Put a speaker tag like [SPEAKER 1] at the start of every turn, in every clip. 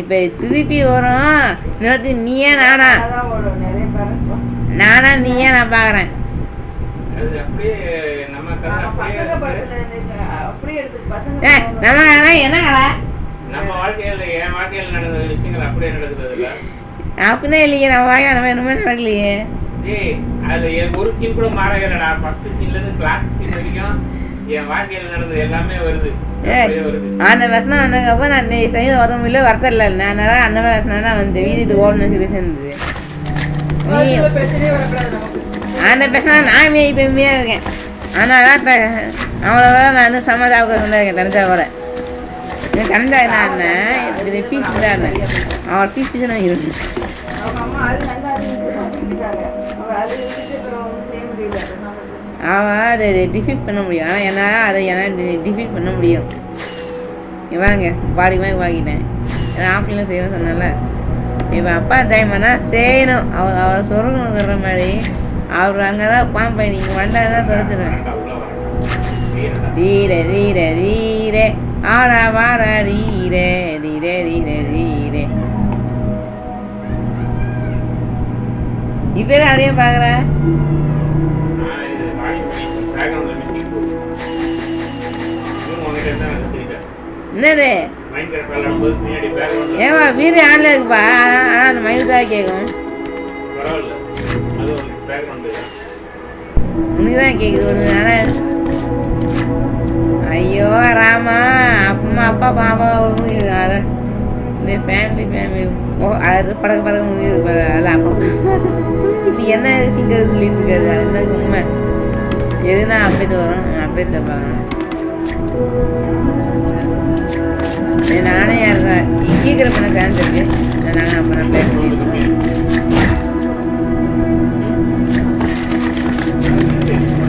[SPEAKER 1] இப்போ திருப்பி வரும். இன்னொருத்தி நீயே நானா நீயே நான் பார்க்குறேன். அப்படிதான் இல்லையே, நம்ம வாழ்க்கை நம்ம என்னமே நடக்கலையே.
[SPEAKER 2] ஒரு சீன் கூட மாறலடா. ஃபர்ஸ்ட் சீன்ல இருந்து கிளாஸ் சீன் வரைக்கும் என் வாழ்க்கையில் நடந்தது எல்லாமே வருது.
[SPEAKER 1] அந்த வசனம் வந்ததுக்கப்புறம் நான் சைடில் வர முடியல, வரத்த இல்லை. நான் அந்த மாதிரி வசனம் தான் வந்து வீட்டுக்கு ஓடணும் சொல்லி சேர்ந்தது. அந்த பிரச்சனை நான் இப்போமையாக இருக்கேன். ஆனால் அவ்வளோவா நான் வந்து சமாதாவுக்கு இருக்கேன். தனிச்சா கூட தனிச்சா என்ன இது பீஸ் தான் இருந்தேன். அவள் பீஸ் நான் இருந்தேன். அவன் அதை டிஃபீட் பண்ண முடியும். ஆனால் என்னால் அதை டிஃபீட் பண்ண முடியும். வாங்க பாடி மாதிரி வாங்கிட்டேன். ஏன்னா ஆஃப்லைனில் செய்வேன் சொன்னால. இப்போ அப்பா டைம் பண்ணால் செய்யணும். அவர் சொல்லணுங்கிற மாதிரி அவர் அங்கே தான் பாம்பை நீங்கள் வந்தால் துரத்துருவேன். ரீரே ரீரே ரீரே ஆரா வாரா ரீரே ரீரே ரீரே ரீரே. இப்போ அதையும் பார்க்குறேன். என்னது ஏமா வீடு ஆன்ல இருக்குப்பா. ஆனால் அந்த மயில் தான் கேட்கும். உனக்கு தான் கேட்குது ஒன்று. ஆனால் ஐயோ ராமா அம்மா அப்பா பாப்பா அதை இந்த ஃபேமிலி அது படக்க முடியுது. அதில் அப்பா இப்போ என்ன விஷயம் சொல்லிட்டு இருக்காது. அது என்ன உண்மை எதுனா அப்டேட் வரும். அப்டேட் பார்க்கணும். நானே யாருக்கா சீக்கிரம் பண்ண சான்ஸ் இருக்கு. நானே அப்புறம்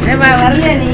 [SPEAKER 1] என்னப்பா வரலையா நீ?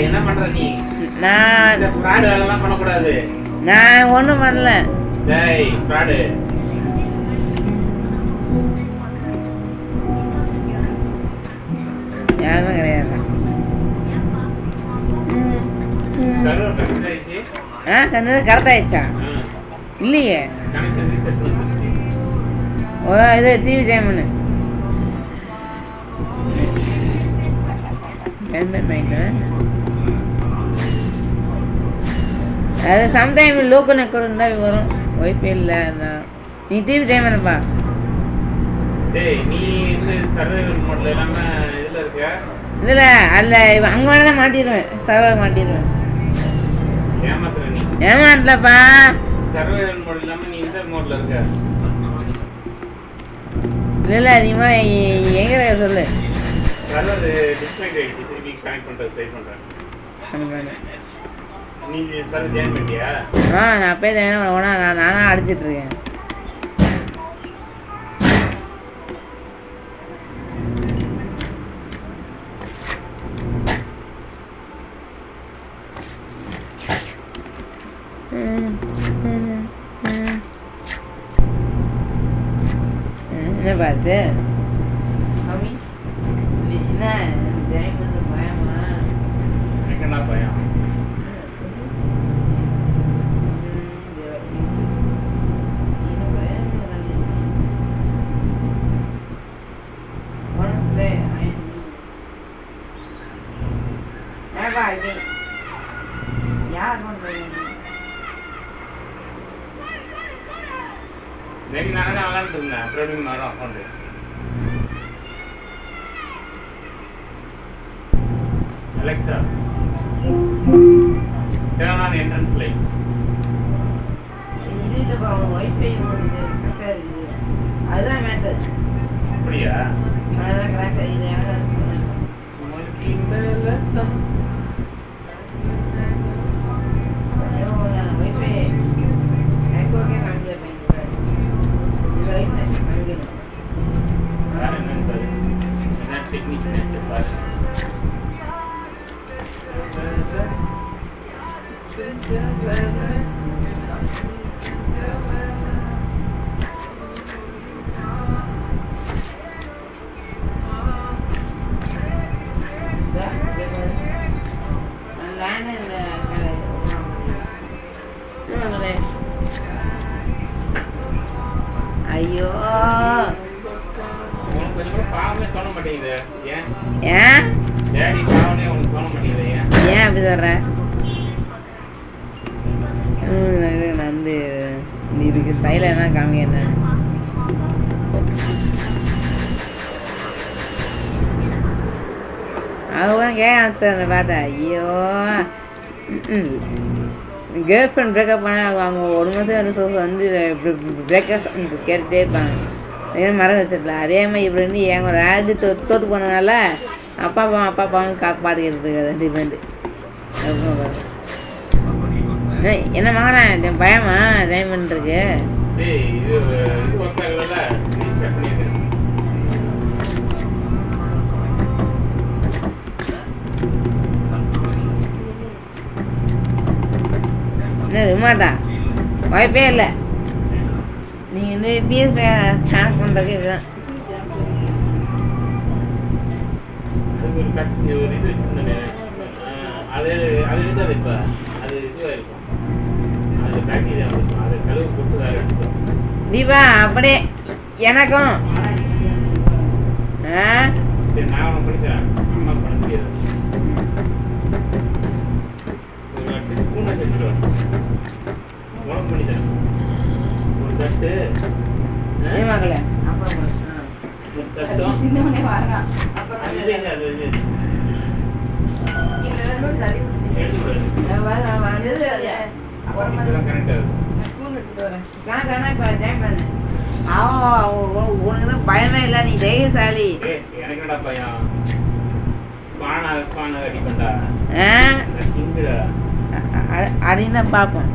[SPEAKER 2] என்ன பண்ற நீ?
[SPEAKER 1] நான்
[SPEAKER 2] ஃப்ராட் வேலைலாம் பண்ண கூடாது.
[SPEAKER 1] நான் ஒண்ணும் பண்ணல.
[SPEAKER 2] டேய் ஃப்ராட்
[SPEAKER 1] யாருமே கிடையாது. கண்ணு கரெக்ட் ஆயிடுச்சா? இல்லையே. இது டிவி டைம்னு அது சம்டைம் லோக்கல் நெட் இருந்தால் வரும். ஒய்ஃபை இல்லை. நீ டிவி டைம் என்னப்பா? இல்லை அதில் அங்கே வேணா தான் மாட்டிடுவேன். சர்வர் மாட்டிடுவேன். ஏமாட்டலப்பா. இல்லை நீ எங்கே சொல்லு. நான் அப்பயே தான் நானா அடிச்சிட்டு இருக்கேன். என்ன பார்த்து சாமி என்ன ஜெயம் வந்து பயமா
[SPEAKER 2] எனக்கு என்ன பயம் இன்னைக்கு நானே விளாண்டுட்டு இருந்தேன் அப்புறம் மாறும் அக்கௌண்ட் அலெக்சா நான் என்ட்ரன்ஸ் லைட்
[SPEAKER 1] அதுதான் மேட்டர்
[SPEAKER 2] அப்படியா
[SPEAKER 1] அதுதான் கிளாஸ் ஐயோ
[SPEAKER 2] உனக்கு கொஞ்சம் கூட பாவமே தோண மாட்டேங்குது ஏன்
[SPEAKER 1] ஏன்
[SPEAKER 2] டேடி பாவனே உனக்கு தோண மாட்டேங்குது ஏன்
[SPEAKER 1] ஏன் அப்படி சொல்ற நான் வந்து இதுக்கு ஸ்டைலாக என்ன காமி என்ன அதுதான் கேட்க ஆன்சர் பார்த்தா ஐயோ கேர்ள் ஃப்ரெண்ட் பிரேக்கப் பண்ண அவங்க ஒரு மாதம் வந்து பிரேக்கப் கேட்டுகிட்டே இருப்பாங்க ஏன்னா மரம் வச்சிடலாம் அதே மாதிரி இப்படி இருந்து எங்க ஒரு ஆடு தோட்டு போனதுனால அப்பா அப்பாவும் பாட்டுக்கிறது ரெண்டு பேருந்து என்ன மகனா பயமா டைமண்ட் இருக்கு என்ன ரிமாட்டா வாய்ப்பே இல்லை நீங்கள் வந்து பிஎஸ் கனெக்ட் பண்ணுறதுக்கு இதுதான் தீபா அப்படியே எனக்கும் உனக்கு பயமே இல்லை நீ தைரியசாலி அப்படின்னு தான் பார்ப்போம்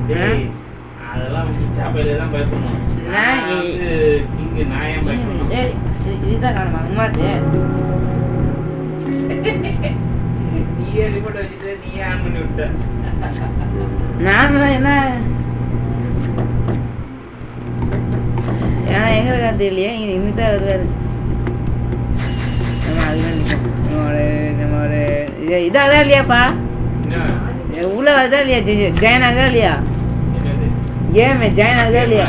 [SPEAKER 1] இதுதான் காணுமா உமாட்டு நான் என்ன ஏன்னா எங்க இருக்கா தெரியலையே இன்னிதான் வருவாரு நம்ம அதுதான் நிற்கும் நம்மளோட இதான் இல்லையாப்பா உள்ள வருதா இல்லையா ஜாயின் ஆகுதா இல்லையா ஏமே ஜாயின் ஆகுதா இல்லையா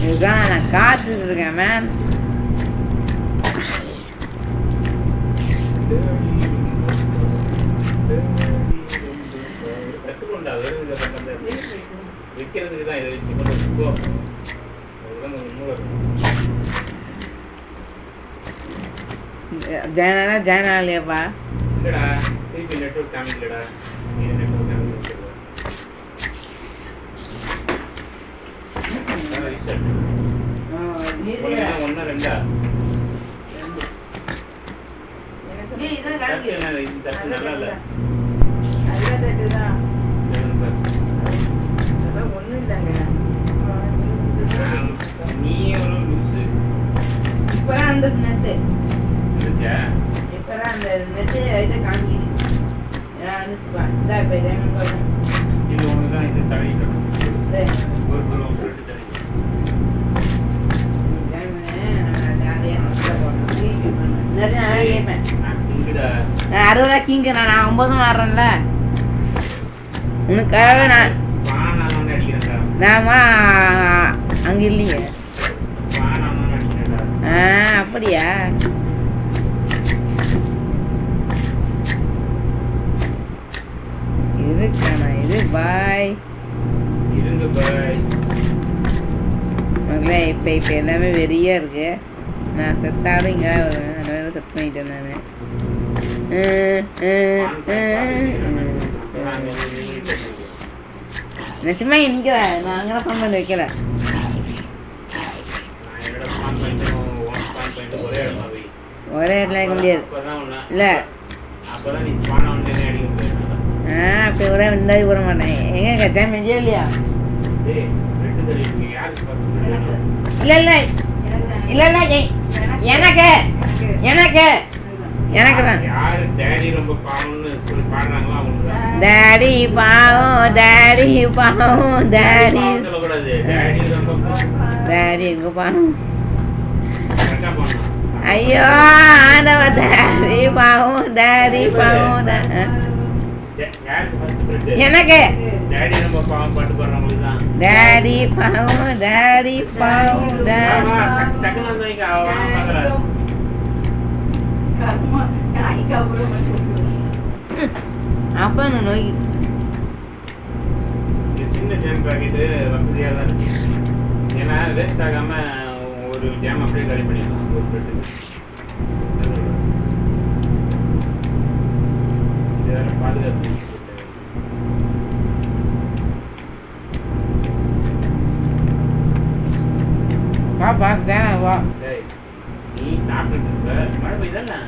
[SPEAKER 1] இதுதான் நான் காத்துட்டு இருக்கேன் மேன்
[SPEAKER 2] விற்கிறதுக்கு தான் இதை வச்சு கொண்டு
[SPEAKER 1] ஜாயின் ஆகலையாப்பா
[SPEAKER 2] இல்லடா திருப்பி நெட்வொர்க் காமிக்கலடா நீ நெட்வொர்க் காமிக்கல ஒன்னா ரெண்டா நல்லா இல்ல நீ ஒரு லூசு
[SPEAKER 1] இப்பதான் வந்து
[SPEAKER 2] வந்துச்சா?
[SPEAKER 1] இப்போதான் அந்த நெட்டு இதை காமிக்குது. வந்துச்சுப்பா. இந்தா இப்போ இதே மாதிரி
[SPEAKER 2] இது ஒன்று தான் இது தடவிக்கணும். ஒரு ஃப்ரெண்டு தடவி.
[SPEAKER 1] நான் 60 கிங்கு நான் 9 ஆடுறேன்ல உனக்காக நான் நாமா அங்கே இல்லைங்க. அப்படியா? இருக்கானா இது? பாய் மக்களே. இப்போ எல்லாமே வெறியாக இருக்கு. நான் செத்தாலும் இங்கே வருவேன். அதனால செட் பண்ணிட்டேன் நான். நிச்சயமா நிற்கிறேன். நான் அங்கே ஃபோன் பண்ணி வைக்கல. ஒரே இடத்துல இருக்க முடியாது இல்லை. அப்போ ஒரே விண்டாடி போட மாட்டேன். எங்கே கச்சா மெஞ்சியா இல்லையா? இல்லை இல்லை இல்லை இல்லை எனக்கு எனக்கு எனக்கு தான். டேடி பாவம் டேடி பாவம் டேடி டேடி எங்க பாவம். ஐயோ ஆண்டவ டேடி பாவம் டேடி பாவம். எனக்கு டேடி பாவம் டேடி பாவம் அப்ப நோய்
[SPEAKER 2] சின்ன ஜாம் பாக்கெட்டு வசதியாக தான் இருக்கு. ஏன்னா வேஸ்ட் ஆகாம ஒரு ஜாம் அப்படியே காலி பண்ணிடலாம் ஒரு பிரெட்டுக்கு. இதெல்லாம் பாதுகாப்பு.
[SPEAKER 1] வா வா
[SPEAKER 2] நீ சாப்பிட்டு இருக்க மழை பெய்யுதானே?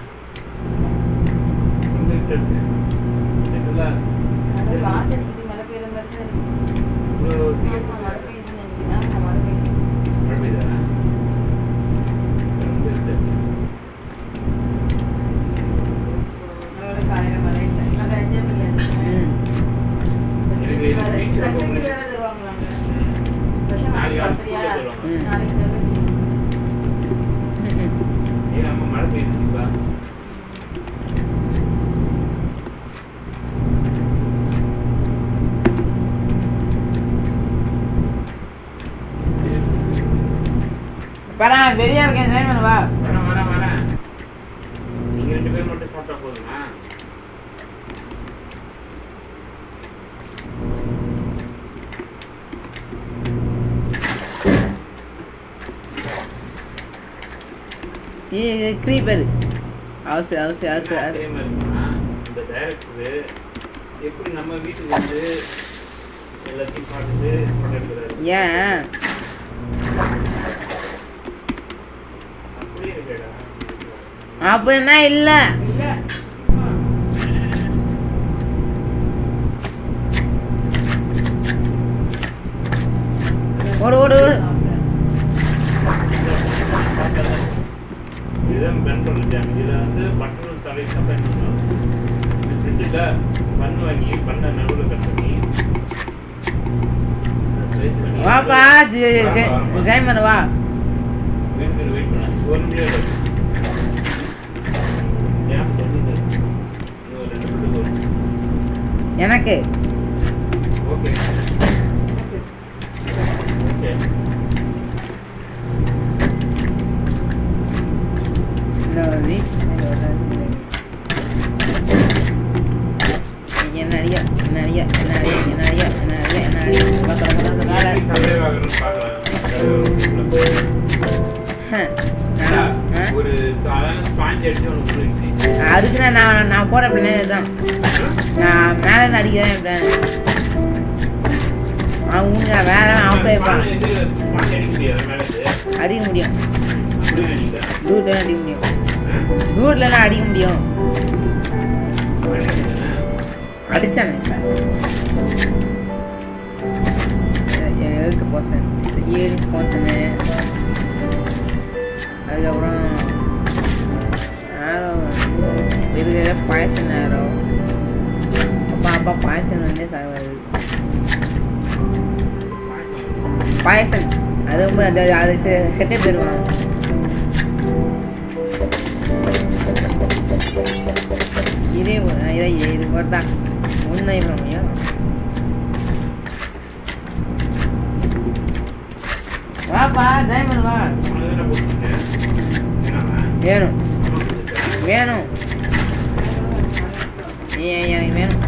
[SPEAKER 2] மழை பெய்யுதுப்பா.
[SPEAKER 1] வரேன் வெளியா இருக்கேன். ஜெயமன் வா.
[SPEAKER 2] வரேன். நீங்க 2 பேர் மட்டும் சாப்பிட்டா போதுமா?
[SPEAKER 1] இது க்ரீப்பர் அவசர
[SPEAKER 2] இந்த டைரக்டர் எப்படி நம்ம வீட்டுக்கு வந்து எல்லாத்தையும் பார்த்துட்டு படம் எடுக்கிறாரு?
[SPEAKER 1] ஏன்
[SPEAKER 2] அப்படியே இருக்கேடா.
[SPEAKER 1] அப்படின்னா இல்லை. ஓடு
[SPEAKER 2] இதுதான் பென்ட்ரோல் ஜாம். இதில் வந்து பட்டர் தலை சப்ளை பண்ணுவோம். இந்த ஃப்ரிட்ஜில் பண்ணு வாங்கி பண்ண நடுவில் கட் பண்ணி
[SPEAKER 1] வாப்பா. ஜெயமன் வா.
[SPEAKER 2] வெயிட் பண்ண 1 நிமிஷம். ஜாம் சொல்லுது இன்னும் 2 நிமிஷம் வரும்.
[SPEAKER 1] எனக்கு
[SPEAKER 2] ஓகே ஒரு சாதாரண ஸ்பாஞ்ச் அடிச்சு ஒன்று
[SPEAKER 1] அதுக்கு நான் போட பிள்ளைங்க தான். நான் மேலே அடிக்கிறேன். அவங்க வேற அடிக்க முடியும். டூட்ல அடிக்க முடியும். டூட்லாம் அடிக்க முடியும். அடிச்சானே எதுக்கு போசன் ஏழு போசனு. அதுக்கப்புறம் பாயசம் அது ரொம்ப அது செட்டே தருவாங்க. இதே இது போட்டான் ஒன்றும் இல்லையா வாப்பா டைமண்ட் வா வேணும் வேணும் எனக்கு வேணும்.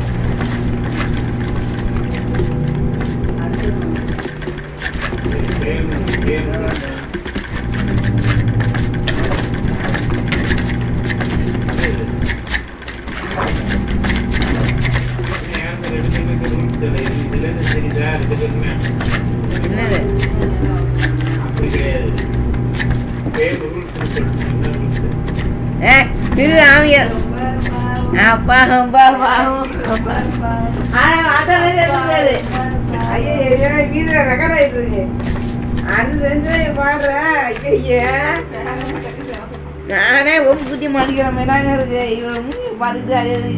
[SPEAKER 1] என்னது திரு ஆமியார் அப்பா அப்பா நானே ஒப்பு குத்தி மாட்டிக்கிற மாதிரி இருக்கு. இவன் பார்த்துட்டு அடையாது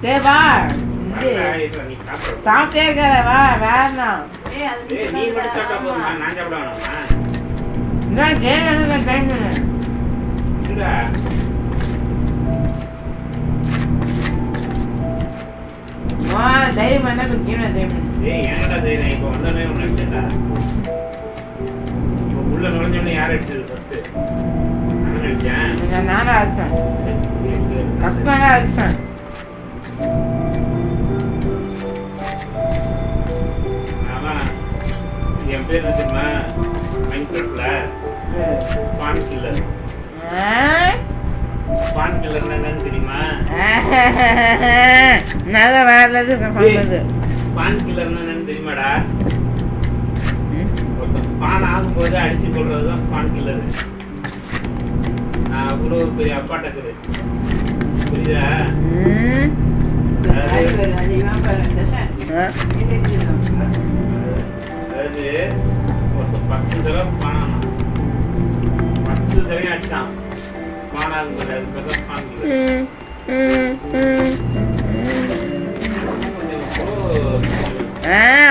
[SPEAKER 1] சரி வா சாப்பிட்டே இருக்கிற வா வேணாம் தைரியம் என்ன
[SPEAKER 2] உள்ள நுழைஞ்சோன்னு யார் அடிச்சது?
[SPEAKER 1] நானும் அடிச்சேன் கஷ்டம் அடிச்சேன்.
[SPEAKER 2] என் பேர் இருக்குமா மைன்கிராஃப்ட்ல பான் கில்லர். பான் கில்லர் என்னன்னு தெரியுமா?
[SPEAKER 1] நல்ல வேலை
[SPEAKER 2] பான் கில்லர் என்னன்னு தெரியுமாடா? ஒருத்தன் பான் ஆகும்போது அடிச்சு கொள்றதுதான் பான் கில்லர். நான் கூட ஒரு பெரிய அப்பாட்டக்குது புரியுதா? அதாவது ஒருத்தன் 10 தடவை பானானா 10 தடவை அடிச்சான் பானாகும்போது அது பேர் பான் கில்லர்.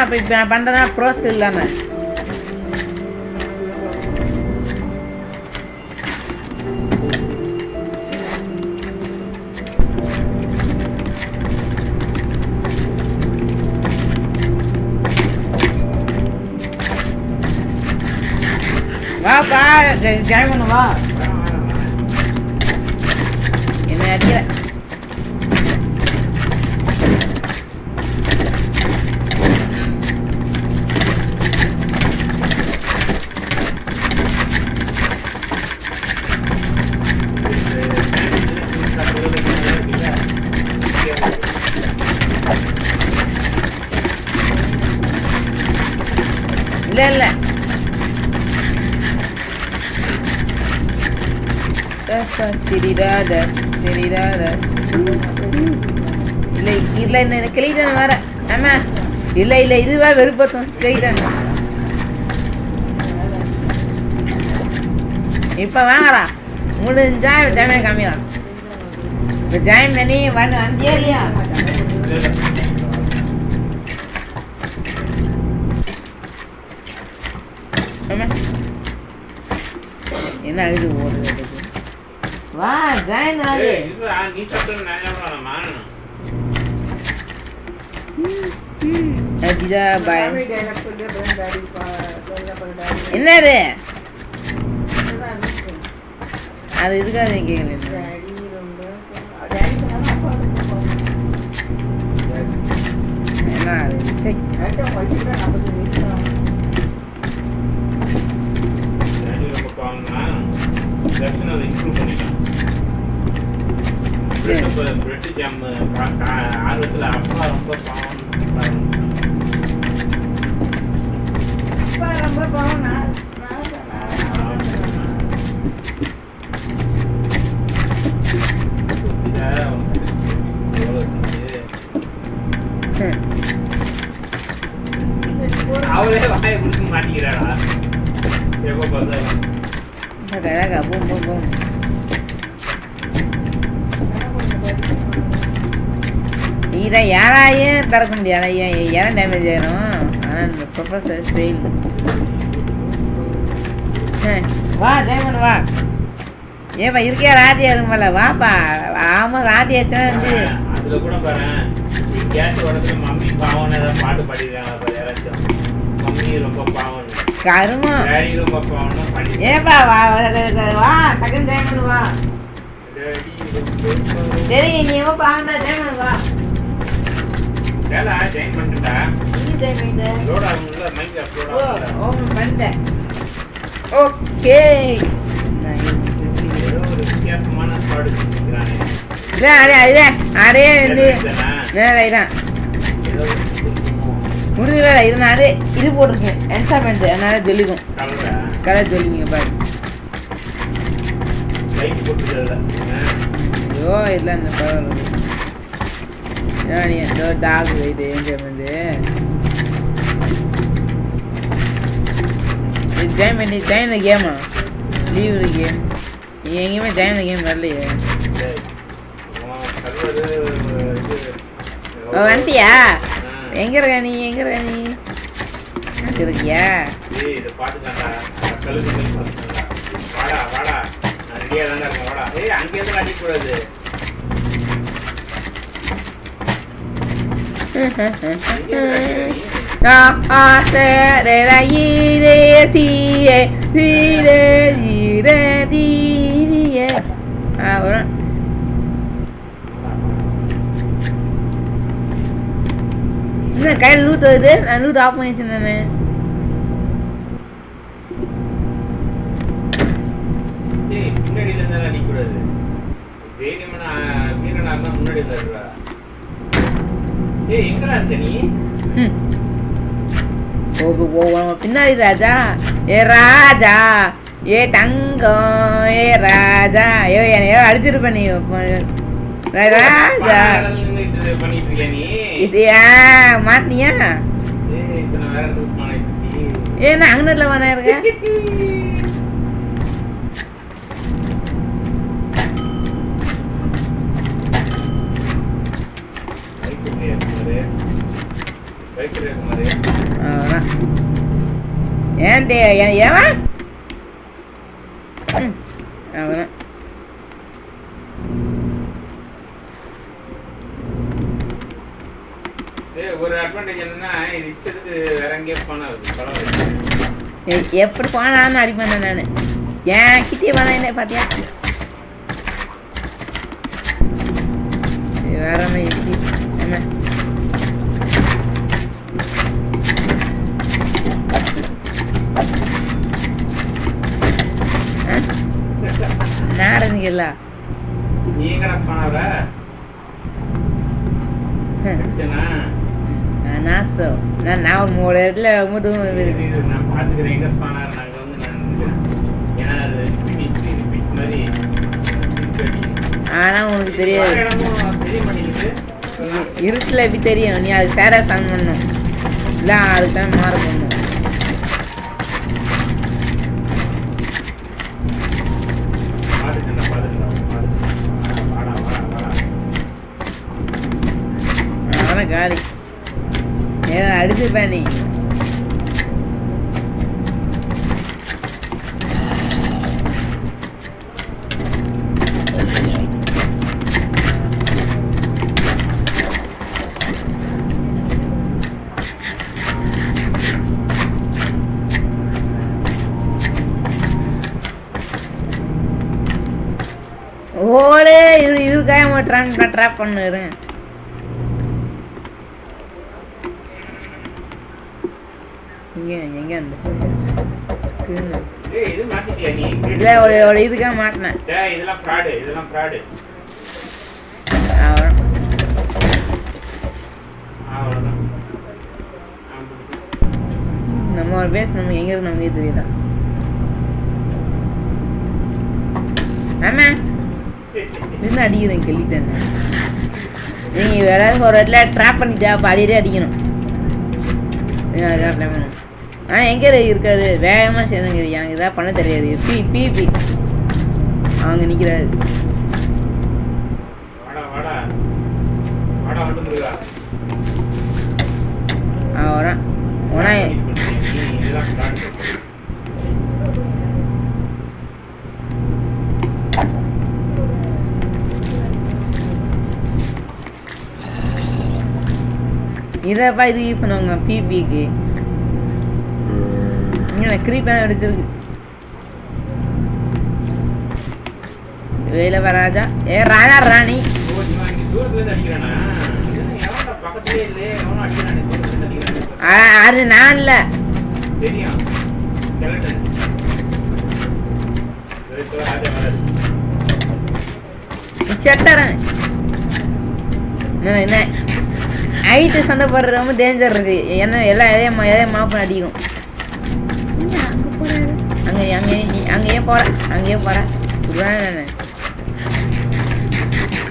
[SPEAKER 1] அப்போ இப்போ நான் பண்ணுறதா ப்ரோ ஸ்கில் இல்லாமல் வாப்பா ஜாயின் பண்ணு வா. என்ன அடிக்கிற இல்லை இல்லை தெரியாத இல்லை இல்லை என்ன கிளைதான் வர ஆமா இல்லை இல்லை இதுவா வெறுப்பத்தும் கிளைதான் இப்போ வாங்கடா முடிஞ்சா ஜாயின் கம்மிதான் இப்போ ஜாயின் பண்ணி வந்தியா இல்லையா? என்ன அழுது ஓடுது வா ஜாயின் ஆகு.
[SPEAKER 2] நீ சாப்பிட்டு நான்
[SPEAKER 1] என்னது அது இருக்காது கேட்கல என்ன
[SPEAKER 2] அது இம்ப்ரூவ் பண்ணிட்டான். பிரெட் ஜாம் ஆர்வத்தில் அப்பா ரொம்ப பாவம் அவரே வாயை குடிக்க மாட்டேங்கிறாடா எப்போ வந்துடலாம்.
[SPEAKER 1] அக்கா பூம் பூம் பூம். இதான் யாராயும் திறக்க முடியாது, ஏன் டேமேஜ் ஆயிரும். ஆனால் இந்த ப்ரொஃபஸர் ஃபெயில். வா டைமண்ட் வா. ஏப்பா இருக்கியா ராதியா இருக்கும்ல, வாப்பா. ஆமாம் ராதியாச்சுன்னா வந்து
[SPEAKER 2] அதுல கூட பாரு, நீ கேட்ட உடனே மம்மி பாவம்னு ஏதாவது பாட்டு பாடிருக்காங்க பாரு யாராச்சும். மம்மி ரொம்ப பாவம்,
[SPEAKER 1] கருமம்.
[SPEAKER 2] டேடி ரொம்ப பாவம்னு பாடி.
[SPEAKER 1] ஏப்பா வா வா டக்குன்னு டைமண்ட் வா. சரி நீ எவ்வளோ பாவண்டா டைமண்ட் வா.
[SPEAKER 2] வேலை ஜாயின் பண்ணிட்டா
[SPEAKER 1] நீ டைமண்ட்
[SPEAKER 2] லோட் ஆகும்ல, மைண்ட் அப்லோட்
[SPEAKER 1] ஓ
[SPEAKER 2] ஆகும்ல.
[SPEAKER 1] ஓ பண்ணிட்டேன். ஓகே
[SPEAKER 2] ஏதோ ஒரு வித்தியாசமான பாடு செஞ்சுக்கிறானே.
[SPEAKER 1] இல்லை அரே அரே இது வேலை தான்
[SPEAKER 2] ஏதோ
[SPEAKER 1] முடிஞ்ச இது நான் அதே இது போட்டிருக்கேன் என்சாமெண்ட், அதனால ஜொலிக்கும்.
[SPEAKER 2] கலரா
[SPEAKER 1] கலர் ஜொலிங்க பாரு.
[SPEAKER 2] லைட் போட்டுக்கிறதுல
[SPEAKER 1] ஐயோ இல்லை அந்த பவர் நீ ஏதோ டாக் இது என்ஜாய்மெண்ட். இது ஜாயின் கேமா லீவு கேம். நீ எங்கேயுமே ஜாயின் கேம் வரலையே. வந்துட்டியா? எங்க இருக்க நீ? எங்க இருக்க நீ? அங்க இருக்கியா?
[SPEAKER 2] இதை பார்த்துக்காண்டா கழுகு பார்த்துக்காண்டா. வாடா வாடா, நான் ரெடியாக தானே இருக்கேன். வாடா. அங்கேருந்து அடிக்கூடாது.
[SPEAKER 1] என்ன கையில் லூத் வருது? நான் லூத் ஆஃப் பண்ணி வச்சிருந்தேன்.
[SPEAKER 2] பின்னாடியில இருந்தாலும் அடிக்கூடாது. தைரியமான வீரனா இருந்தா முன்னாடி இருந்தா. எங்கடா இருக்க நீ?
[SPEAKER 1] பின்னாடி ராஜா. ஏ ராஜா, ஏ தங்கம், ஏ ராஜா. ஐயோ என்னையோ அடிச்சிருப்ப நீ. ராஜா
[SPEAKER 2] பண்ணிட்டு இருக்கியா நீ?
[SPEAKER 1] இது மாட்டினியா?
[SPEAKER 2] இத்தனை வேற
[SPEAKER 1] ஏன்னா அங்கனட்ல வேணா இருக்க. ஏன் ஏவா அவனா
[SPEAKER 2] ஒரு அட்வான்டேஜ் என்னன்னா, இது இஷ்டத்துக்கு வேற எங்கேயும் போனாது.
[SPEAKER 1] எப்படி போனான்னு அடிப்பேன் நான். ஏன் கிட்டே வேணா என்ன பாத்தியா? வேற என்ன நாரங்கல்ல
[SPEAKER 2] நீ எங்கடா போனவர?
[SPEAKER 1] நாசோ நான் ஒரு மூணு இடத்துல
[SPEAKER 2] நான் பார்த்துக்கிறேன். எங்க போனார்? நாங்கள் வந்து ஏன்னா அது ரிப்பீட்ஸ் மாதிரி.
[SPEAKER 1] ஆனால் உனக்கு தெரியாது,
[SPEAKER 2] தெரிய மாட்டேங்குது.
[SPEAKER 1] இருட்டில் எப்படி தெரியும்? நீ அதுக்கு சேராக சான் பண்ணணும், இல்லை அதுக்கு தான் மாற பண்ணணும். அவனை காலி ஏதோ அடிச்சுப்பேன் நீ. ஓடு இதுக்காக ட்ராப் பண்ணுறேன். இல்லை ஒரு இதுக்காக மாட்டினேன். நம்ம ஒரு பேஸ் நம்ம எங்க இருக்கு நமக்கே தெரியல. ஆமா என்ன அடிக்கிறேன் கேள்விட்டேன். நீ வேற ஒரு இடத்துல ட்ராப் பண்ணிட்டா பாடியே அடிக்கணும். அதுக்காக எங்கே இருக்காது வேகமாக சேர்ந்துங்கிறது எனக்கு இதாக பண்ண தெரியாது. பிபி அவங்க நிற்கிறாரு. வரான் உனா இதப்பா இது யூஸ் பண்ணுவாங்க பிபிக்கு. இங்கே கிரீப்பான அடிச்சிருக்கு. வேலை வராஜா ராணா ராணி அது நான் இல்லை செட்டறேன். என்ன ஹைட்டு சண்டை போடுறது ரொம்ப டேஞ்சர் இருக்கு. ஏன்னா எல்லாம் எதையும் மாப்பு அடிக்கும். அங்கேயே போகிறேன்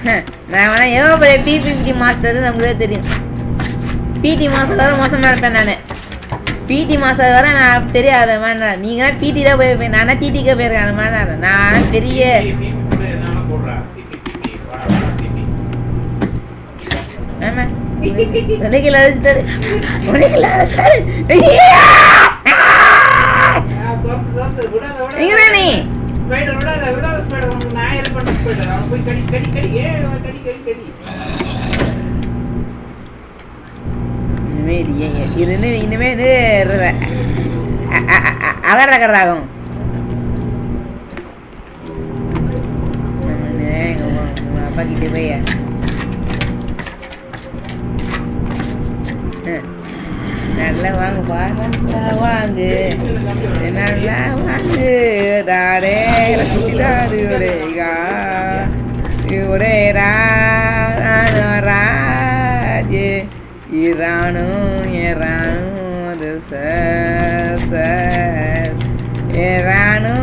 [SPEAKER 1] நான் வேணா ஏதோ பிபிடி மாஸ்டர் நமக்கு தெரியும். பிடி மாஸ்டர் வர மோசமாக இருப்பேன் நான். பிடி மாஸ்டர் வர நான் தெரியாத மாதிரி. நீங்கள் தான் பிடி தான் போயிருப்பேன். நானா டிடிக்கே போயிருக்கேன். அந்த மாதிரி நான் பெரிய ஆமாம் உனக்கு அழைச்சிட்டாரு. நீ இனிமேல் அகரகராகும். அப்பா கிட்டே போய் நல்லா வாங்குப்பா. நல்லா வாங்கு நல்லா வாங்கு தாடே ஒரே ராஜே இரானு ஏரானு ஏரானு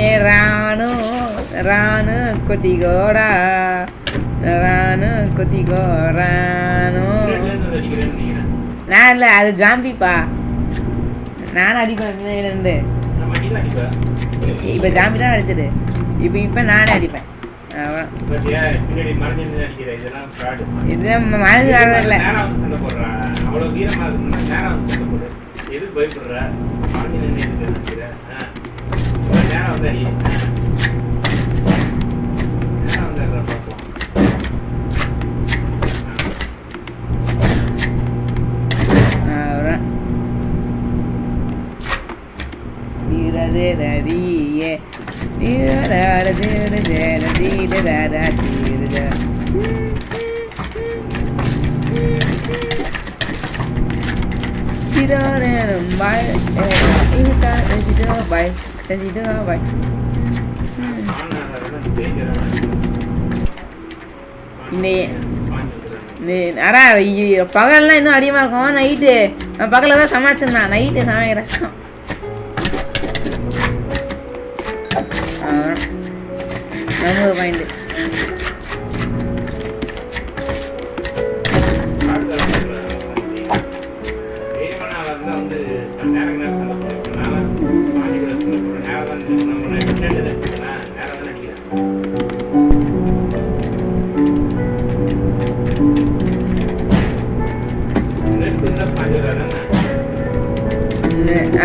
[SPEAKER 1] ஏரானு ரானு கொட்டிகோடா ரானு கொட்டிகோரானு. நான் இல்லை அது ஜாம்பிப்பா. நானும் அடிப்பேன் இருந்து. இப்போ ஜாம்பி தான் அடிச்சது. இப்போ நானே அடிப்பேன். இது மனசு வரல. பகல்லாம் இன்னும் அதிகமாக இருக்கும். நைட்டு பகலில் தான் சமைச்சிருந்தான். நைட்டு சமைக்கிற நம்ம பாயிண்ட்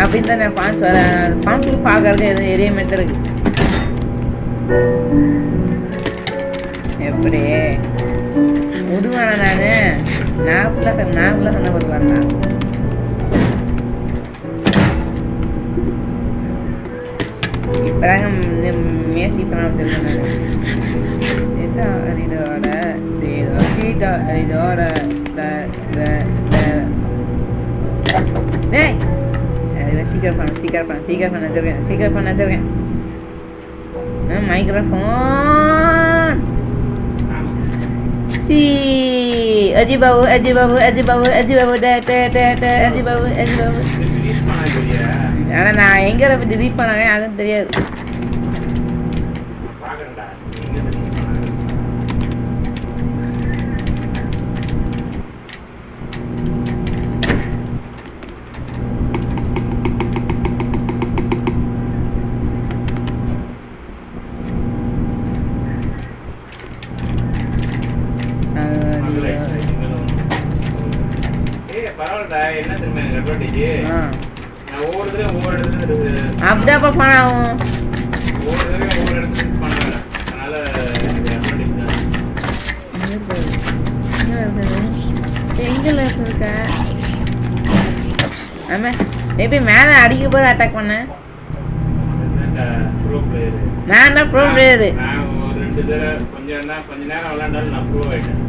[SPEAKER 1] அப்படின்னு தானே ஃபான்ஸ் வர ஃபான்ஸுக்கு பார்க்கறதுக்கு எதுவும் எரிய மாதிரி இருக்கு. எப்படி முதுவான நான் ஃபுல்லாக சண்டை போடுவாருண்ணா. இப்போதாங்க மேசி பண்ண தெரியும். சீக்கிரம் பண்ண வச்சிருக்கேன். மைக்ரோஃபோன் சி அஜி பாபு ஆனால் நான் எங்கே டிலீட் பண்ணாங்க அதுவும் தெரியாது.
[SPEAKER 2] பரவாயில்லடா, என்ன தெரியுமா எனக்கு advantage? நான் ஒவ்வொரு தடவையும் ஒவ்வொரு இடத்துல
[SPEAKER 1] அப்படிதான்ப்பா பணம் ஆகும்.
[SPEAKER 2] ஒவ்வொரு தடவையும் ஒவ்வொரு இடத்துல பண்ண, அதனால எனக்கு advantage தான்.
[SPEAKER 1] எங்கல இருக்க ஆமா எப்படி மேலே அடிக்க போது அட்டாக் பண்ணேன்.
[SPEAKER 2] ப்ரோ பிளேயர்
[SPEAKER 1] நான் தான் ப்ரோ பிளேயரு.
[SPEAKER 2] நான் ஒரு 2 தடவை கொஞ்ச நேரம் விளையாண்டாலும் நான் ப்ரோ ஆயிட்டேன்.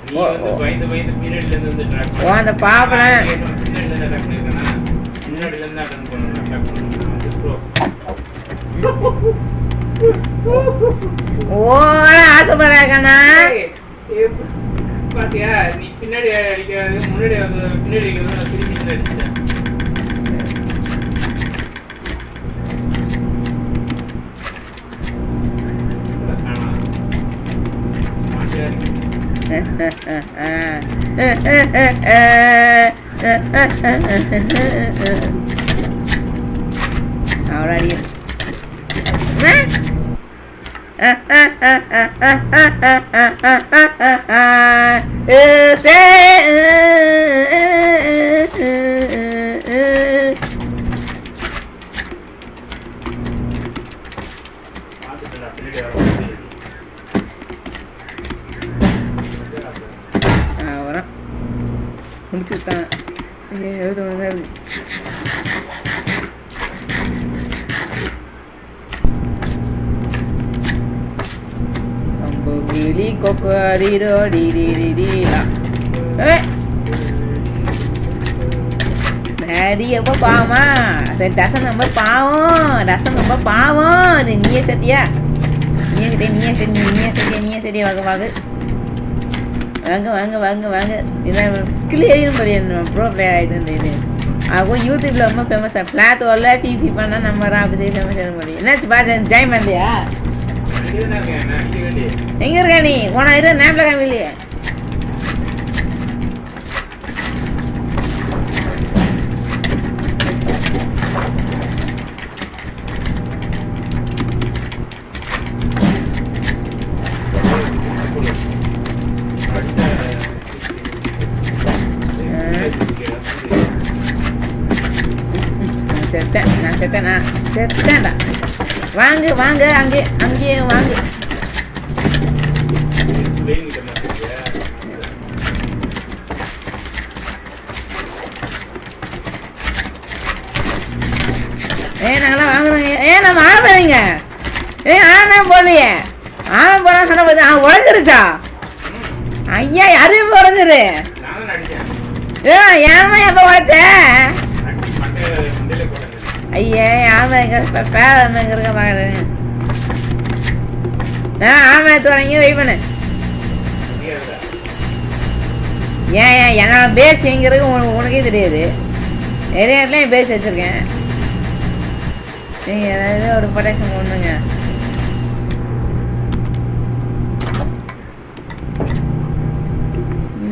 [SPEAKER 2] நீ வந்து பயந்து பீரியட்ல இருந்து ட்ராக்
[SPEAKER 1] ஓ அந்த பாப்பன
[SPEAKER 2] பீரியட்ல இருந்து அட்டாக் பண்ணிருக்கேனா, முன்னாடில இருந்து அட்டாக் பண்ணணும் ப்ரோ.
[SPEAKER 1] ஓட ஆசைப்படுறாங்கண்ணா.
[SPEAKER 2] பாத்தியா, நீ பின்னாடி அடிக்கிறது முன்னாடி பின்னாடி அடிக்கிறது நான் திருப்பி அடிச்சேன்.
[SPEAKER 1] ahora bien ahora mucho está Gili kokoriro di lah. Dari apa pama? Dasar nombor pawon, dasar nombor pawon. Ni setia. Ni setia வாங்க. இதான் கிளியரும் படிக்கணும் ப்ரோ பிளே ஆகிட்டு இது ஆகும். யூடியூப்ல ரொம்ப ஃபேமஸாக ஃப்ளாட் வரல டிவி பண்ணால் நம்ம அப்படி ஃபேமஸ் ஆக முடியும். என்னாச்சு பாஜா ஜாயின் பண்ணலையா? எங்க இருக்க நீ? போனா இரு நேம்ல காமிலையே. நான் செத்தேன்டா. வாங்க அங்கேயே வாங்க. நாங்களாம் வாங்குறோங்க. நம்ம ஆன போறீங்க. ஆனா போலையே. ஆன போனா சொன்ன போது உடஞ்சிருச்சா? ஐயா அது உடஞ்சிரு. ஏமா எப்ப உடச்ச? ஐயா ஆமா எங்க பேர் எங்க இருக்க பாக்குறேங்க. ஆமா எடுத்து வரீங்க. வெயிட் பண்ணு. ஏன் என்னோட பேஸ் எங்க இருக்கு உனக்கே தெரியாது. நிறைய இடத்துல என் பேஸ் வச்சிருக்கேன். நீங்க ஏதாவது ஒரு ப்ரொடெக்ஷன் ஒண்ணுங்க.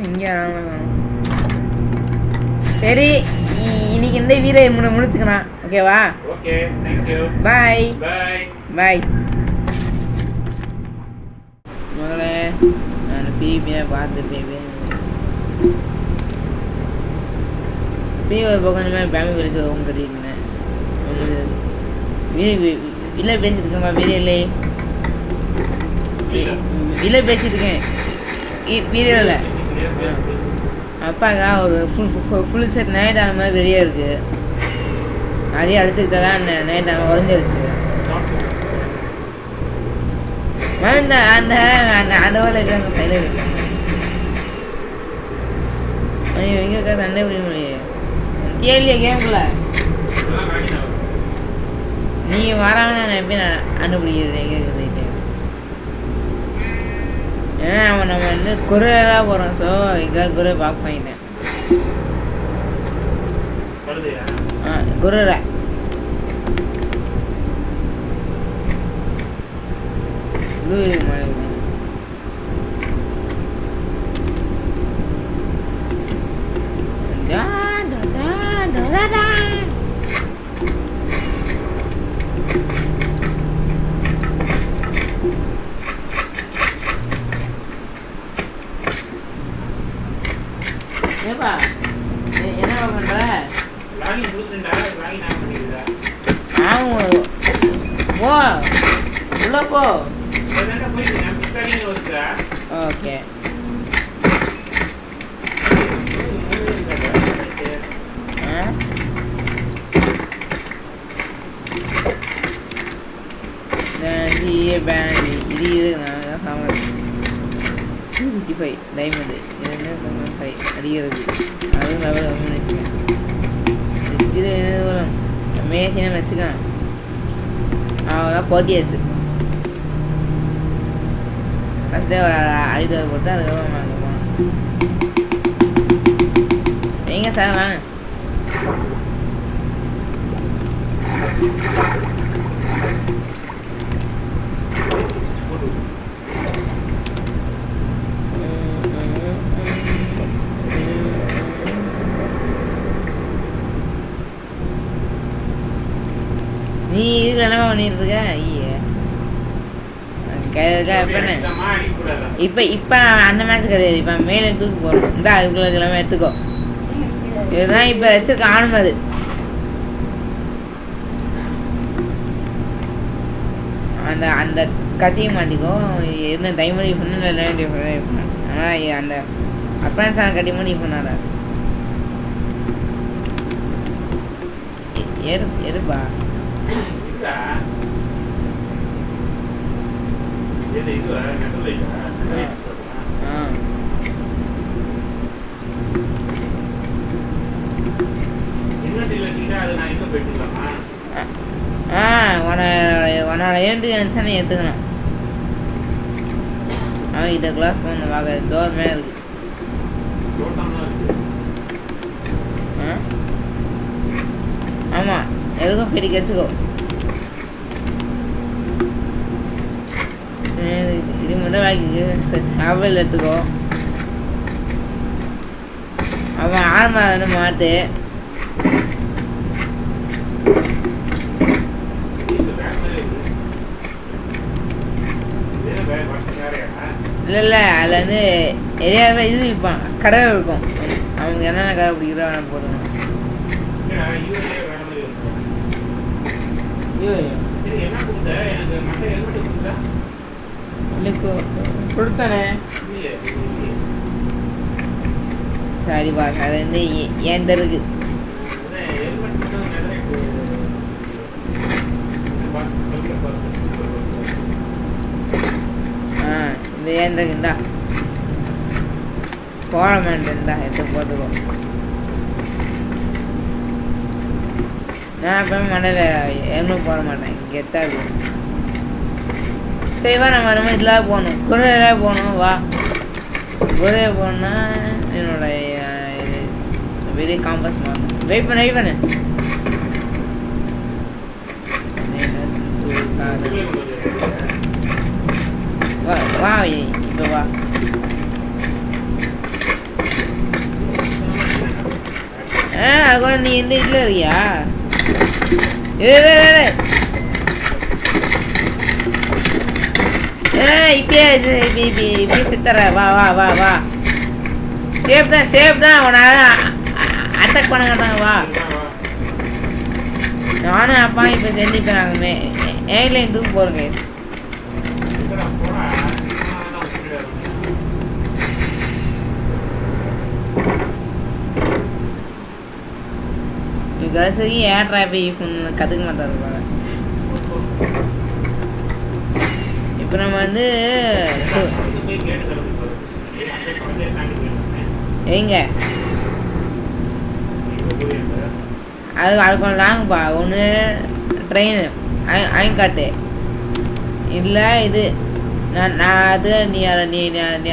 [SPEAKER 1] இங்க சரி இன்னைக்கு இந்த வீடியோ முடிச்சுக்கலாம். ஓகேவா?
[SPEAKER 2] Okay, thank you.
[SPEAKER 1] Bye
[SPEAKER 2] bye.
[SPEAKER 1] மகளே நான் பிபியை பார்த்து பி ஒரு பக்கம் இந்த மாதிரி பேமி வெளிச்சு ரொம்ப கட்டிருந்தேன். இல்லை பேசிட்டு இருக்கேன்ப்பா. இல்லை பேசிட்டு இருக்கேன் வீடியோவில். அப்பாக்கா ஒரு ஃபுல் செட் நைட் ஆன மாதிரி வெளியே இருக்குது. நிறைய அடிச்சுக்கிட்டா நைட் ஆன உடஞ்சிருச்சு. அந்த அந்த அந்த வேலை இருக்கிறாங்க சைடில் இருக்கு. எங்கக்கா சண்டை பிடிக்க முடியும் கேள்வியா கேம்குள்ள நீ வராம நான் எப்படி அனுப்பிடிக்கிறது? எங்கே இருக்குது? ஏன்னா அவன் நம்ம வந்து குரலாக போகிறோம். ஸோ எங்கே குரு பார்க்க பண்ணிட்டேன். குருரா ப்ளூ இது மாதிரி ஏப்பா என்னப்பா பண்ற?
[SPEAKER 2] லாகின் கொடுத்துட்டா லாகின் ஆன் பண்ணிடுதா?
[SPEAKER 1] ஆகும். போ உள்ள போ.
[SPEAKER 2] என்னடா போயிட்டு நான் பிஸ்டாலிங் வருதா?
[SPEAKER 1] ஓகே. பேண்ட் இது நான் சாமது 255 டைமண்டு இது என்ன 5 அடிக்கிறது அதுவும் லெவல் கம்மி வச்சுக்கேன். வச்சுட்டு வரும் மேசினா வச்சுக்கேன். அவ்வளோதான் போட்டியாச்சு. ஃபஸ்ட்டே ஒரு அடித்தவர் கொடுத்தா அதுக்கப்புறம் வாங்க போனோம். எங்கே சார் வாங்க. நீ இதுல என்ன பண்ணிட்டு இருக்க? ஐயே இப்ப அந்த மேட்ச் கிடையாது. இப்ப மேல தூக்கி போறோம். இந்த அதுக்குள்ள எல்லாமே எடுத்துக்கோ. இதுதான் இப்ப வச்சிருக்க ஆனது. அந்த அந்த கத்திய மாட்டிக்கோ. என்ன டைமர் யூஸ் பண்ண ஆனால் அந்த அப்ரான்ஸான கட்டி மட்டும் யூஸ் பண்ணாத. எதுப்பா உன்னோட ஏண்டு நினச்சானே எடுத்துக்கணும். அவன் இதை கிளாஸ் பண்ண வாங்க டோர் மேலே இருக்கு. ஆமாம் எதுக்கும் பெரிய கச்சுக்கோ. இது முதல் வாங்கிக்கு அவள் எடுத்துக்கோ. அவன் ஆரம்பம் வந்து மாற்று. இல்லை அதில் வந்து எரியாவே இது விற்பான். கடை இருக்கும். அவங்க என்னென்ன கடை பிடிக்கிறோ வேணால் போதும். கொடுத்தானே சரிப்பா. அது வந்து ஏன் இருக்கு. இந்த ஏன் இருக்குண்டா கோரமேண்டா எடுத்து போட்டுக்கோ. நான் எப்பவுமே மண்டையில் எதுவும் போட மாட்டேன். கெத்தாக இருக்கும். சரிவா நம்ம நம்ம இதில் போகணும். குறையில போகணும். வா குறைய போகணுன்னா என்னோட இது வெளியே காம்பஸ் மாறணும். வெயிட் பண்ணு வா வா இப்போ வா. அது நீ எந்த இதில் இருக்கியா? இப்பயே சித்தர வா வா வா வா. சேஃப் தான் உன்னால அட்டாக் பண்ண மாட்டாங்க. வா நானும் அப்பா இப்போ தெரிஞ்சுப்பேன். நாங்கள் ஏர்லைன் தூக்கு போகிறோங்க. கடைசி ஏர் டிராஃபிக் யூஸ் பண்ண கற்றுக்க மாட்டாரு பாரு. இப்போ நம்ம வந்து எங்க அது கொஞ்சம் லாங்குப்பா. ஒன்று ட்ரெயின் அயங்காட்டு இல்லை இது நான் அது நீ அதை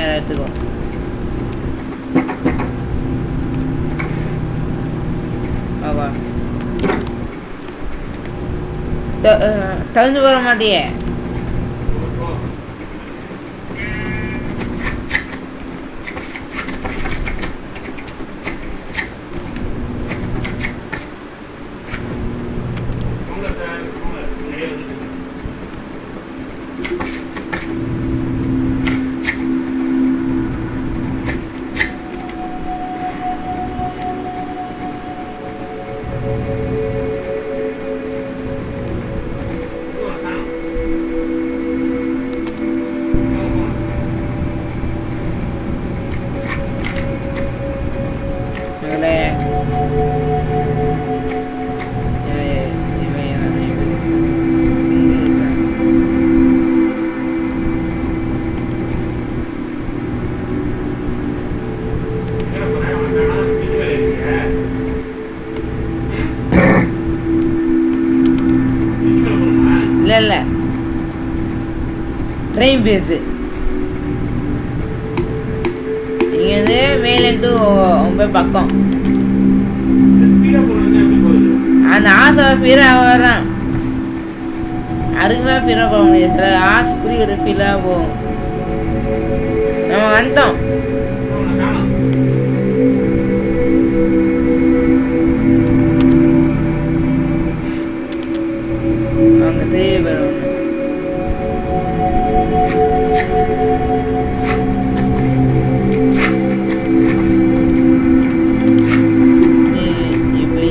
[SPEAKER 1] எடுத்துக்கோ. ஆவா தகுந்து போக மாட்டியே. ட்ரெயின் போயிடுச்சு. இங்கேருந்து மேலேருந்து ரொம்ப பக்கம். அந்த ஆசை ஃபீலாக வரான். அருமையாக ஃபீலாக போக முடியாது. சில ஆசை புரிகிற ஃபீலாக போகும். நம்ம வந்துட்டோம். அவங்க தெரிய போயிடும். இப்படி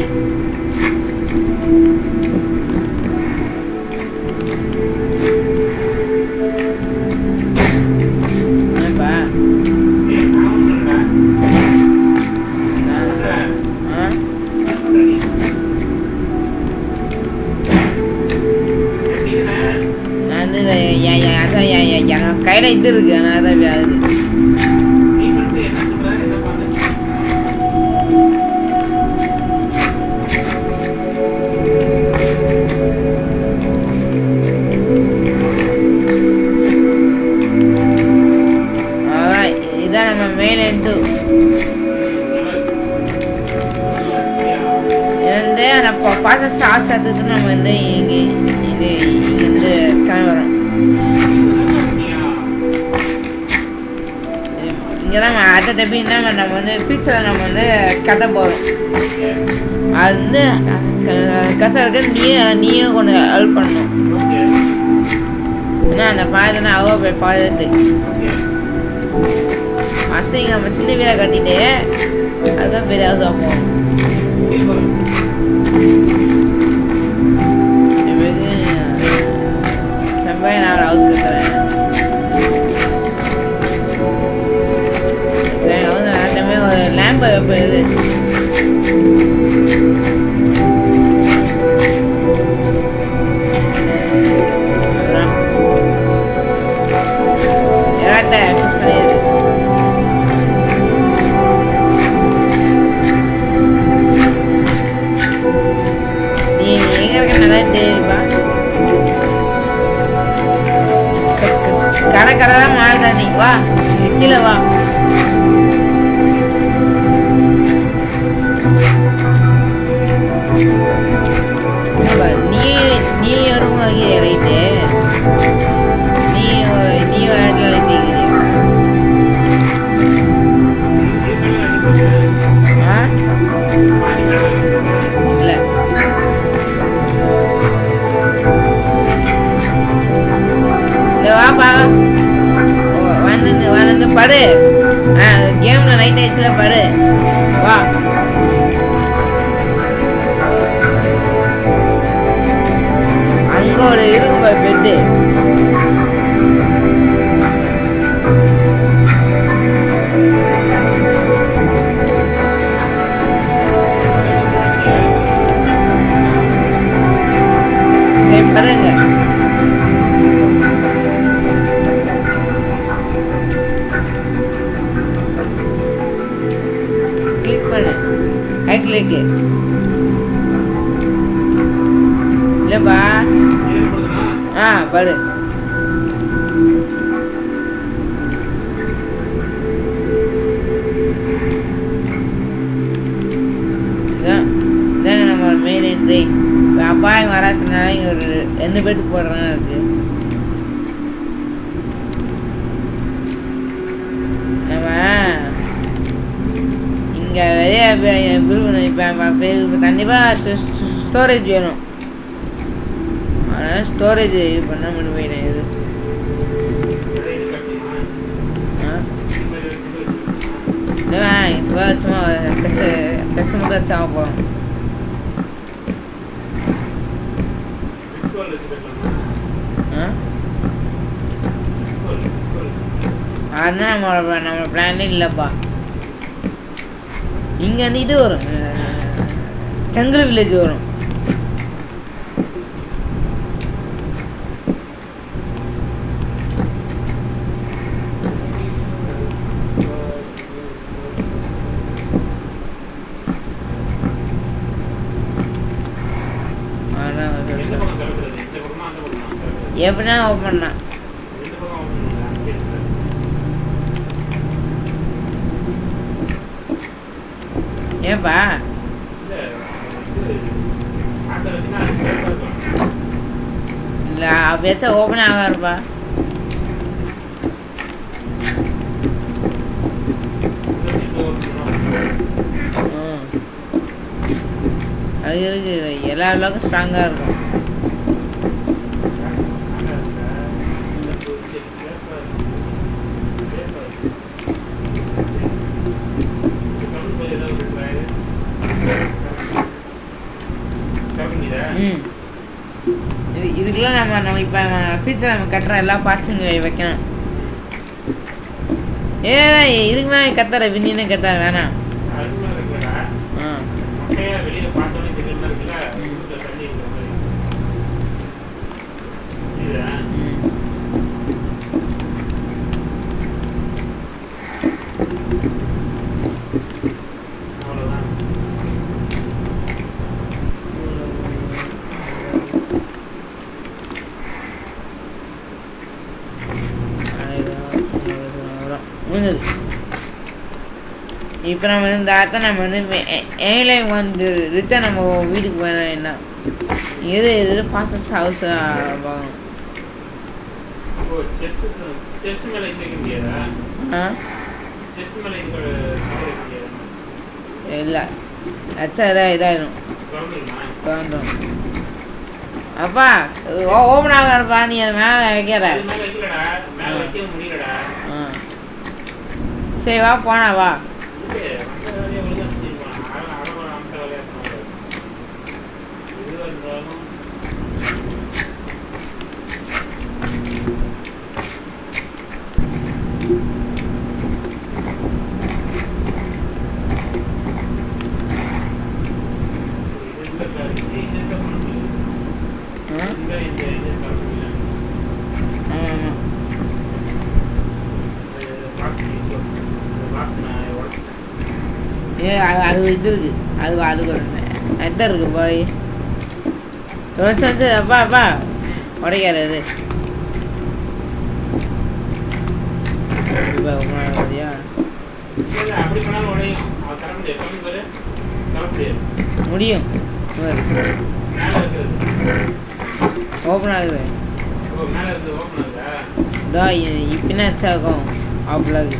[SPEAKER 1] கையில் இது இருக்கு. ஆனால் தான் வியாகுது. இதான் நம்ம மேலே இருந்து அந்த பாச சாசத்துக்கு நம்ம வந்து இங்கேருந்து கிளம்புறோம். இங்கே தான் அடுத்த தப்பி நம்ம வந்து ஃபியூச்சரில் நம்ம வந்து கட்ட போகிறோம். அது வந்து கட்டுறதுக்கு நீயும் கொஞ்சம் ஹெல்ப் பண்ணணும். ஏன்னா அந்த பாயத்தை அவ்வளோ போய் பாயத்து ஃபஸ்ட்டு இங்கே நம்ம சின்ன வீடாக கட்டிட்டு அதுதான் பெரிய ஹவுஸாக போகும். செம்பாய் நான் ஹவுஸ் கட்டுறேன். ஒரு லேம்ப் வைப்பது. நீ எங்க இருக்க நல்லா தெரியுமா? கடை கடை தான் மாறுதா. நீ வா கீழே வா. நீ வருங்க ரைட்டு. நீ இடத்துல ரைட்டு. இல்லை வாப்பா வந்து படு. கேமில் நைட் ஆயிடுச்சுல படு. வா அங்கே ஒரு இருக்கு பெட்டு. பாருங்க கிளிக் பண்ணு. கிளிக்கு இல்லைப்பா. படு. இதாங்க நம்ம மெயின் என்ட்ரி. அப்பா இங்கே வராதுனால இங்கே ஒரு 2 பேருக்கு போடுறாங்க இருக்கு. நம்ம இங்கே வெளியே இப்போ கண்டிப்பாக ஸ்டோரேஜ் வேணும். அதனால் ஸ்டோரேஜ் இது பண்ண முடியும். இது சும்மா கஷ்டமாக வச்சாக போகிறோம். அதுதான் நம்மளோட பிளானே இல்லைப்பா. இங்கே வந்து இது வரும், ஜங்கிள் வில்லேஜ் வரும். எப்படின்னா ஓப்பன் பண்ணலாம். ஏன்பா
[SPEAKER 2] இல்ல இது ஆட்டோ வச்சுன்னா அது சேஃபாக இருக்கும்.
[SPEAKER 1] இல்லை வச்சா ஓப்பன் ஆகாருப்பா. ம் அது இருக்கு எல்லா அளவுக்கும் ஸ்ட்ராங்காக இருக்கும். ம் இதுக்கெல்லாம் நம்ம இப்போ ஃபியூச்சர் நம்ம கட்டுற எல்லா பார்ட்ஸுங்க வைக்கணும். இதுக்கு மேலே கத்துற விண்ணின்னு கத்தார வேணாம். ஆ முடிஞ்சது. இப்போ நம்ம இந்த ஆத்த நம்ம ஏர்லைன் வந்து ரிட்டன் நம்ம வீட்டுக்கு போயிடலாம். என்ன எது ஃபாஸ்டஸ்ட் ஹவுஸ் வாங்கணும். இல்லை அச்சா இதாயிடும். அப்பா ஓப்பன் ஆகாருப்பா. நீ அது மேலே வைக்கிற. சரி வா போனா வா. அது இது இருக்கு. அதுக்கு ஒரு நெட்டர் இருக்கு போய் வந்து அப்பா அப்பா உடைக்காது அது. முடியும் ஓப்பன் ஆகுது. இப்படின்னா எச்சாகும் ஆஃப்லாகு.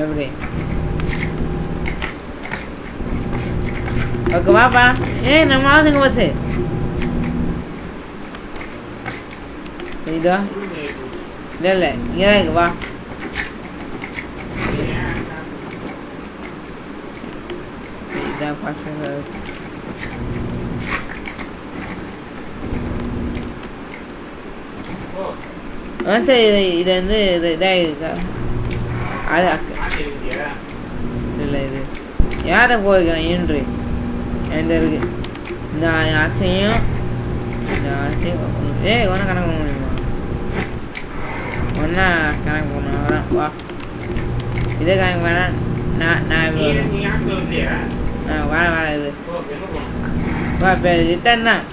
[SPEAKER 1] எப்படி ஓகே வாப்பா. நம்ம ஆகுதுங்க போச்சு. இதா இல்லை இங்கே தான் இருக்கு. வா இதான் பசங்க. சரி இது வந்து இதாக இருக்கா. அது இல்லை இது யாரை போயிருக்கேன் இன்று எந்த இருக்கு. இந்த ஆசையும் ஒன்றா கணக்கு பண்ண முடியுமா? ஒன்றா கணக்கு பண்ண வரேன் வா. இதே கணக்கு வேணாம். நான் வரேன் இது வா. இப்போ ரிட்டர்ன் தான்.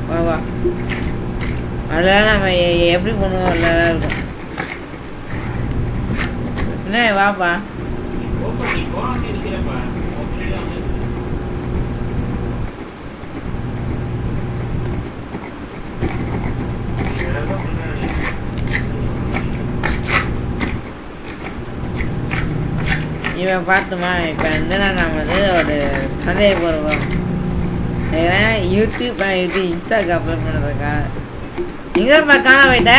[SPEAKER 1] வா வா. அதில் நம்ம எப்படி பண்ணுவோம் நல்லா இருக்கும். என்ன வாப்பா. இவன் பார்த்துமா இப்போ வந்து நம்ம வந்து ஒரு சண்டையை போடுவோம். யூடியூப் இன்ஸ்டாக்கு அப்லோட் பண்ணுறதுக்கா. எங்கே காண போயிட்ட?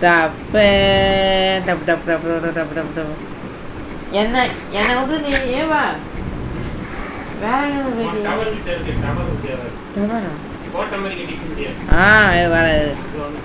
[SPEAKER 1] தப்பு தப்பு தப்பு தப்பு தப்பு தப்பு தப்பு. என்ன என்னை வந்து நீ ஏவா வேற எங்க போயிட்டு
[SPEAKER 2] டவர் கிட்ட இருக்கு டவர் இருக்கு
[SPEAKER 1] டவரா
[SPEAKER 2] கோட்டை மாதிரி கட்டிட்டு முடியாது
[SPEAKER 1] இது வர
[SPEAKER 2] இது வந்து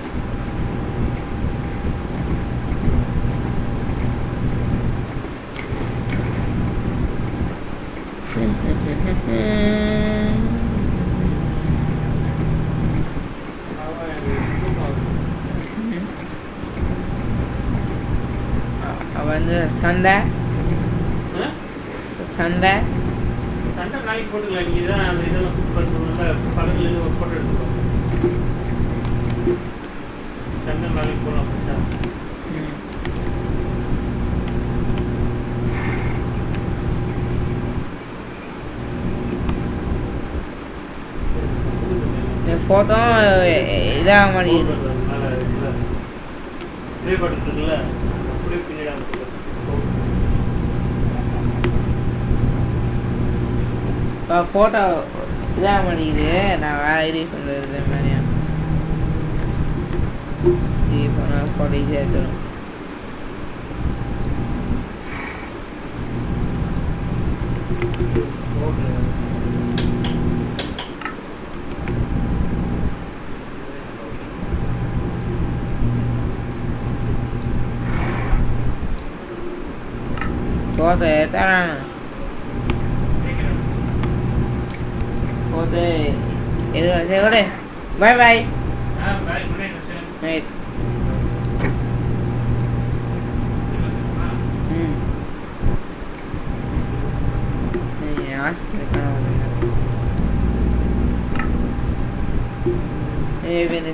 [SPEAKER 1] வந்து சண்டை சண்டை
[SPEAKER 2] சண்டை நாளைக்கு போட்டுக்கலாம் நீங்க தான் அந்த இதெல்லாம் சூட் பண்ணுறதுனால பக்கத்துல இருந்து ஒரு போட்டோ எடுத்துக்கோங்க சண்டை நாளைக்கு போடலாம் பிரச்சனை
[SPEAKER 1] ஃபோட்டோ இதாக மாட்டேங்குது
[SPEAKER 2] ப்ளே பட்டன் இருக்குல்ல அப்படியே பின்னாடி
[SPEAKER 1] இப்போ ஃபோட்டோ இதாக மாட்டேங்குது நான் வேறு எடிட் பண்ணுறது இதே மாதிரியா இப்போ நான் ஃபோட்டோ ஈஸியாக எடுத்துடும் ஃபோட்டோ எடுத்துறேன் ஃபோட்டோ எது சரி ஓடு பாய் பாய் நைட்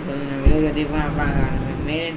[SPEAKER 1] சொல்லுங்க விலை கண்டிப்பாக பார்க்க மேலே